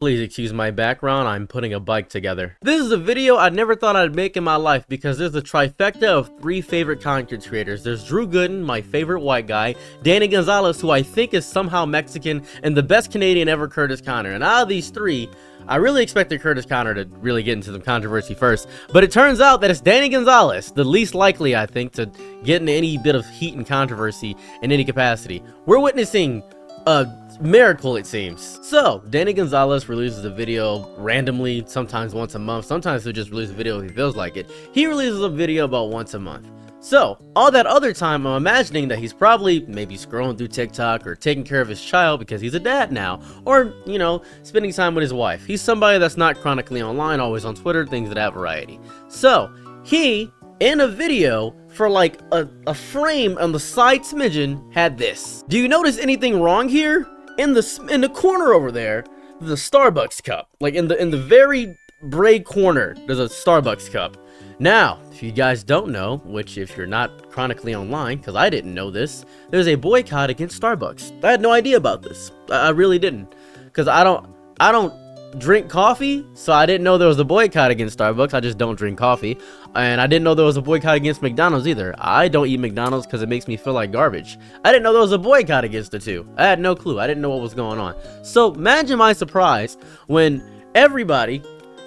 Please excuse my background, I'm putting a bike together. This is a video I never thought I'd make in my life because there's a trifecta of 3 favorite content creators. There's Drew Gooden, my favorite white guy, Danny Gonzalez, who I think is somehow Mexican, and the best Canadian ever, Curtis Connor. And out of these 3, I really expected Curtis Connor to really get into some controversy first, but it turns out that it's Danny Gonzalez, the least likely, I think, to get into any bit of heat and controversy in any capacity. We're witnessing a miracle, it seems. So Danny Gonzalez releases a video randomly, sometimes once a month, sometimes he'll just release a video if he feels like it. He releases a video about once a month. So all that other time, I'm imagining that he's probably maybe scrolling through TikTok or taking care of his child because he's a dad now, or, you know, spending time with his wife. He's somebody that's not chronically online, always on Twitter, things of that variety. So he, in a video, for like a frame on the side smidgen, had this. Do you notice anything wrong here? In the corner over there, the Starbucks cup. Like in the very braid corner, there's a Starbucks cup. Now, if you guys don't know, which if you're not chronically online, because I didn't know this, there's a boycott against Starbucks. I had no idea about this. I really didn't, because I don't drink coffee, so I didn't know there was a boycott against Starbucks. I just don't drink coffee. And I didn't know there was a boycott against McDonald's either. I don't eat McDonald's because it makes me feel like garbage. I didn't know there was a boycott against the two. I had no clue. I didn't know what was going on. So imagine my surprise when everybody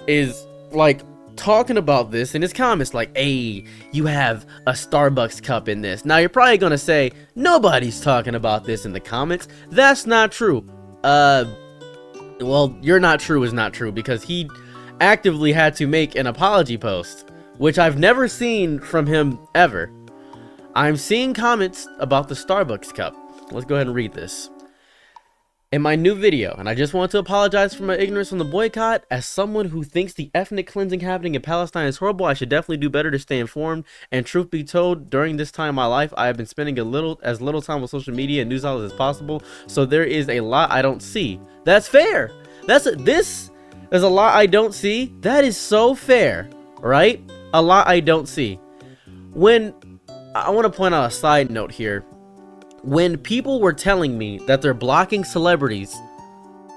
is like talking about this in his comments, like, hey, you have a Starbucks cup in this. Now you're probably gonna say nobody's talking about this in the comments. That's not true. Well, you're not true is not true, because he actively had to make an apology post, which I've never seen from him ever. I'm seeing comments about the Starbucks cup. Let's go ahead and read this. In my new video, and I just want to apologize for my ignorance on the boycott. As someone who thinks the ethnic cleansing happening in Palestine is horrible, I should definitely do better to stay informed. And truth be told, during this time in my life, I have been spending as little time on social media and news outlets as possible. So there is a lot I don't see. That's fair. This is a lot I don't see. That is so fair, right? A lot I don't see. When I want to point out a side note here. When people were telling me that they're blocking celebrities,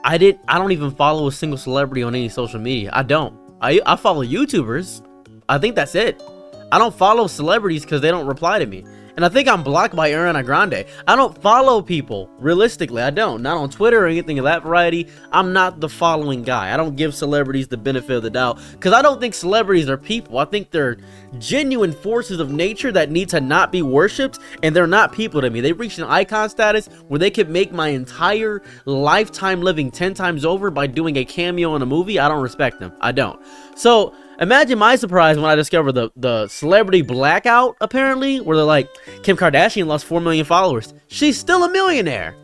I don't even follow a single celebrity on any social media. I don't. I follow YouTubers. I think that's it. I don't follow celebrities because they don't reply to me. And I think I'm blocked by Ariana Grande. I don't follow people. Realistically, I don't. Not on Twitter or anything of that variety. I'm not the following guy. I don't give celebrities the benefit of the doubt, because I don't think celebrities are people. I think they're genuine forces of nature that need to not be worshipped, and they're not people to me. They've reached an icon status where they could make my entire lifetime living 10 times over by doing a cameo in a movie. I don't respect them. I don't. So imagine my surprise when I discovered the celebrity blackout, apparently, where they're like, Kim Kardashian lost 4 million followers. She's still a millionaire.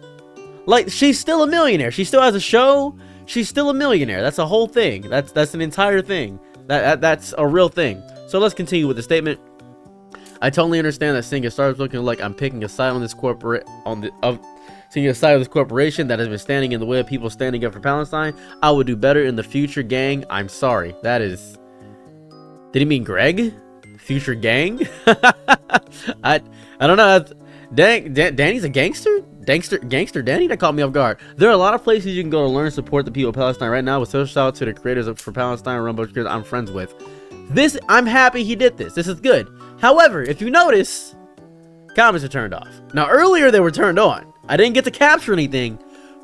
Like, she's still a millionaire. She still has a show. She's still a millionaire. That's a whole thing. That's an entire thing. That's a real thing. So let's continue with the statement. I totally understand that seeing it starts looking like I'm picking a side on this seeing a side of this corporation that has been standing in the way of people standing up for Palestine. I would do better in the future, gang. I'm sorry. That is... Did he mean Greg? Future gang? I don't know. Danny's a gangster? Gangster Danny? That caught me off guard. There are a lot of places you can go to learn and support the people of Palestine right now. With special shout out to the creators for Palestine Rumble creators I'm friends with. This, I'm happy he did this. This is good. However, if you notice, comments are turned off. Now earlier they were turned on. I didn't get to capture anything,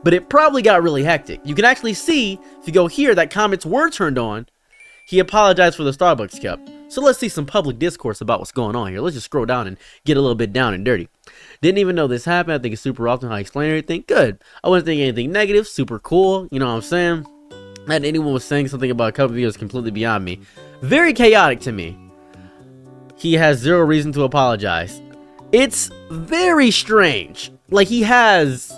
but it probably got really hectic. You can actually see, if you go here, that comments were turned on. He apologized for the Starbucks cup. So let's see some public discourse about what's going on here. Let's just scroll down and get a little bit down and dirty. Didn't even know this happened. I think it's super often how I explain everything. Good. I wasn't thinking anything negative. Super cool. You know what I'm saying? That anyone was saying something about a couple videos completely beyond me. Very chaotic to me. He has zero reason to apologize. It's very strange. Like, he has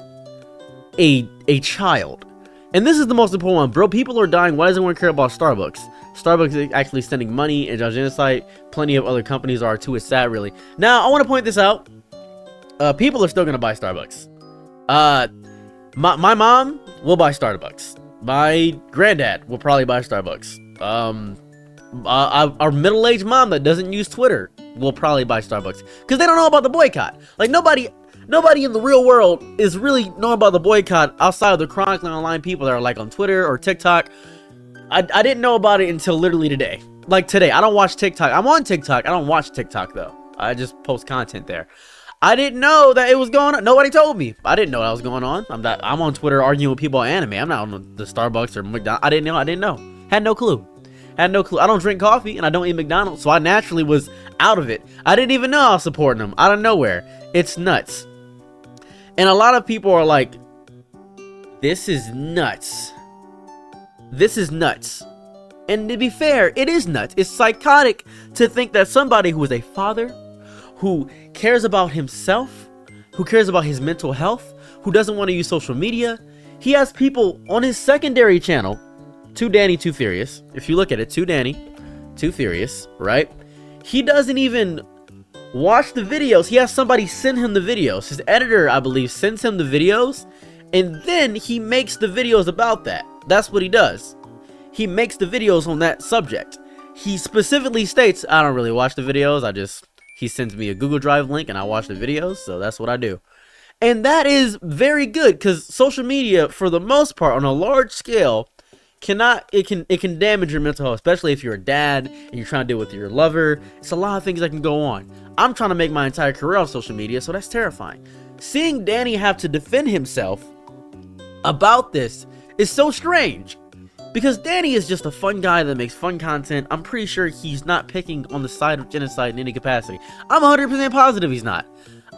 a child. And this is the most important one, bro. People are dying. Why does anyone care about Starbucks? Starbucks is actually sending money and genocide. Plenty of other companies are too. It's sad, really. Now, I want to point this out. People are still going to buy Starbucks. My mom will buy Starbucks. My granddad will probably buy Starbucks. Our middle-aged mom that doesn't use Twitter will probably buy Starbucks. Because they don't know about the boycott. Like, nobody... Nobody in the real world is really knowing about the boycott outside of the chronically online people that are like on Twitter or TikTok. I didn't know about it until literally today. Like today, I don't watch TikTok. I'm on TikTok. I don't watch TikTok though. I just post content there. I didn't know that it was going on. Nobody told me. I didn't know that was going on. I'm on Twitter arguing with people on anime. I'm not on the Starbucks or McDonald's. I didn't know. Had no clue. I don't drink coffee and I don't eat McDonald's, so I naturally was out of it. I didn't even know I was supporting them out of nowhere. It's nuts. And a lot of people are like, this is nuts. This is nuts. And to be fair, it is nuts. It's psychotic to think that somebody who is a father, who cares about himself, who cares about his mental health, who doesn't want to use social media. He has people on his secondary channel, Too Danny, Too Furious. If you look at it, Too Danny, Too Furious, right? He doesn't even watch the videos. He has somebody send him the videos. His editor, I believe, sends him the videos, and then he makes the videos about that. That's what he does. He makes the videos on that subject. He specifically states, I don't really watch the videos. He sends me a Google Drive link and I watch the videos, so that's what I do. And that is very good because social media, for the most part, on a large scale, can damage your mental health, especially if you're a dad and you're trying to deal with your lover. It's a lot of things that can go on. I'm trying to make my entire career off social media, so that's terrifying. Seeing Danny have to defend himself about this is so strange. Because Danny is just a fun guy that makes fun content. I'm pretty sure he's not picking on the side of genocide in any capacity. I'm 100% positive he's not.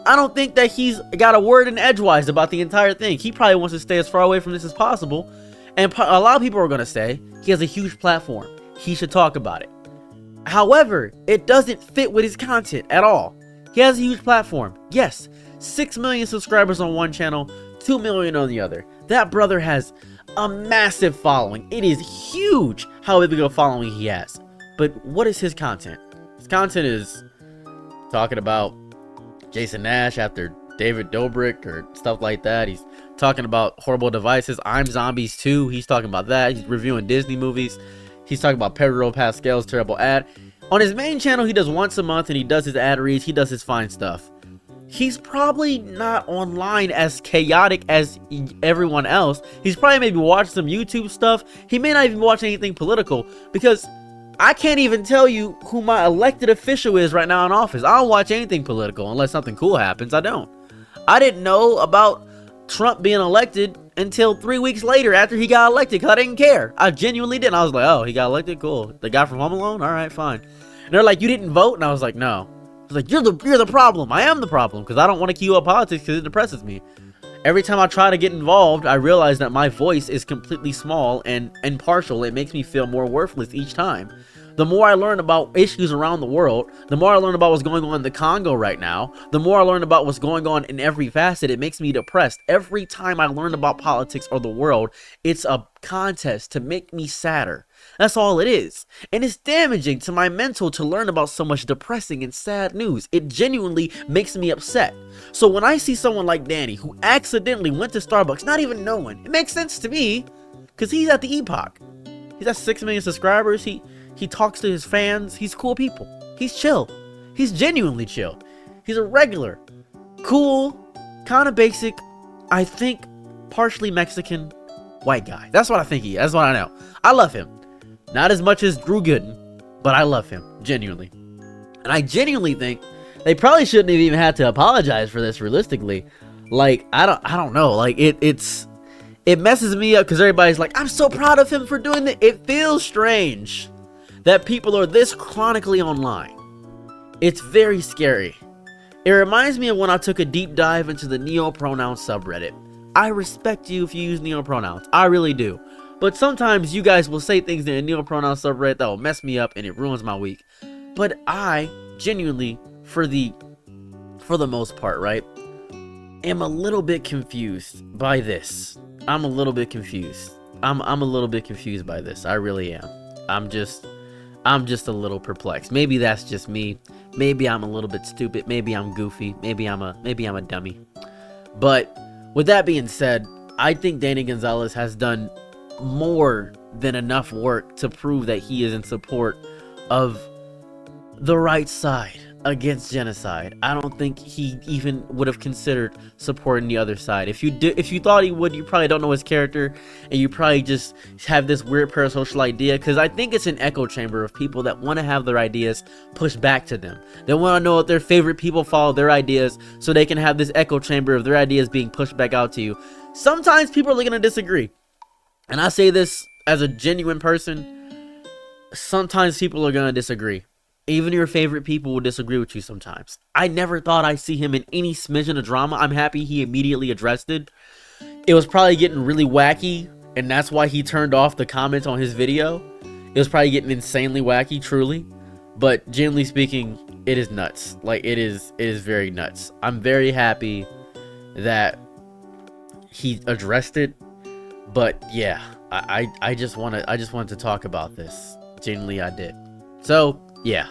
I don't think that he's got a word in edgewise about the entire thing. He probably wants to stay as far away from this as possible. And a lot of people are going to say he has a huge platform. He should talk about it. However, it doesn't fit with his content at all. He has a huge platform. Yes, 6 million subscribers on one channel, 2 million on the other. That brother has a massive following. It is huge how big of a following he has. But what is his content? His content is talking about Jason Nash after David Dobrik or stuff like that. He's talking about horrible devices. I'm Zombies 2. He's talking about that. He's reviewing Disney movies. He's talking about Pedro Pascal's terrible ad. On his main channel, he does once a month and he does his ad reads. He does his fine stuff. He's probably not online as chaotic as everyone else. He's probably maybe watching some YouTube stuff. He may not even watch anything political because I can't even tell you who my elected official is right now in office. I don't watch anything political unless something cool happens. I don't. I didn't know about Trump being elected until 3 weeks later after he got elected because I didn't care. I genuinely didn't. I was like, oh, he got elected? Cool. The guy from Home Alone? All right, fine. And they're like, you didn't vote? And I was like, no. I was like, you're the problem. I am the problem because I don't want to keep up politics because it depresses me. Every time I try to get involved, I realize that my voice is completely small and impartial. It makes me feel more worthless each time. The more I learn about issues around the world, the more I learn about what's going on in the Congo right now, the more I learn about what's going on in every facet, it makes me depressed. Every time I learn about politics or the world, it's a contest to make me sadder. That's all it is. And it's damaging to my mental to learn about so much depressing and sad news. It genuinely makes me upset. So when I see someone like Danny who accidentally went to Starbucks, not even knowing, it makes sense to me because he's at the epoch. He's got 6 million subscribers. He talks to his fans. He's cool people. He's chill. He's genuinely chill. He's a regular, cool, kind of basic, I think partially Mexican white guy. That's what I think he is. That's what I know. I love him. Not as much as Drew Gooden, but I love him, genuinely. And I genuinely think they probably shouldn't have even had to apologize for this realistically. Like, I don't know. Like, it messes me up because everybody's like, I'm so proud of him for doing that. It feels strange that people are this chronically online. It's very scary. It reminds me of when I took a deep dive into the neo-pronoun subreddit. I respect you if you use neo-pronouns. I really do. But sometimes you guys will say things in a neo-pronoun subreddit that will mess me up and it ruins my week. But I genuinely, for the most part, right, am a little bit confused by this. I'm a little bit confused. I'm a little bit confused by this. I really am. I'm just a little perplexed. Maybe that's just me. Maybe I'm a little bit stupid. Maybe I'm goofy. Maybe I'm a dummy. But with that being said, I think Danny Gonzalez has done more than enough work to prove that he is in support of the right side against genocide. I don't think he even would have considered supporting the other side. If you thought he would, you probably don't know his character, and you probably just have this weird parasocial idea, because I think it's an echo chamber of people that want to have their ideas pushed back to them. They want to know if their favorite people follow their ideas, so they can have this echo chamber of their ideas being pushed back out to you. Sometimes people are going to disagree, and I say this as a genuine person. Sometimes people are going to disagree. Even your favorite people will disagree with you sometimes. I never thought I'd see him in any smidgen of drama. I'm happy he immediately addressed it. It was probably getting really wacky, and that's why he turned off the comments on his video. It was probably getting insanely wacky, truly. But generally speaking, it is nuts. Like, it is very nuts. I'm very happy that he addressed it. But yeah, I just wanted to talk about this. Genuinely, I did. So, yeah.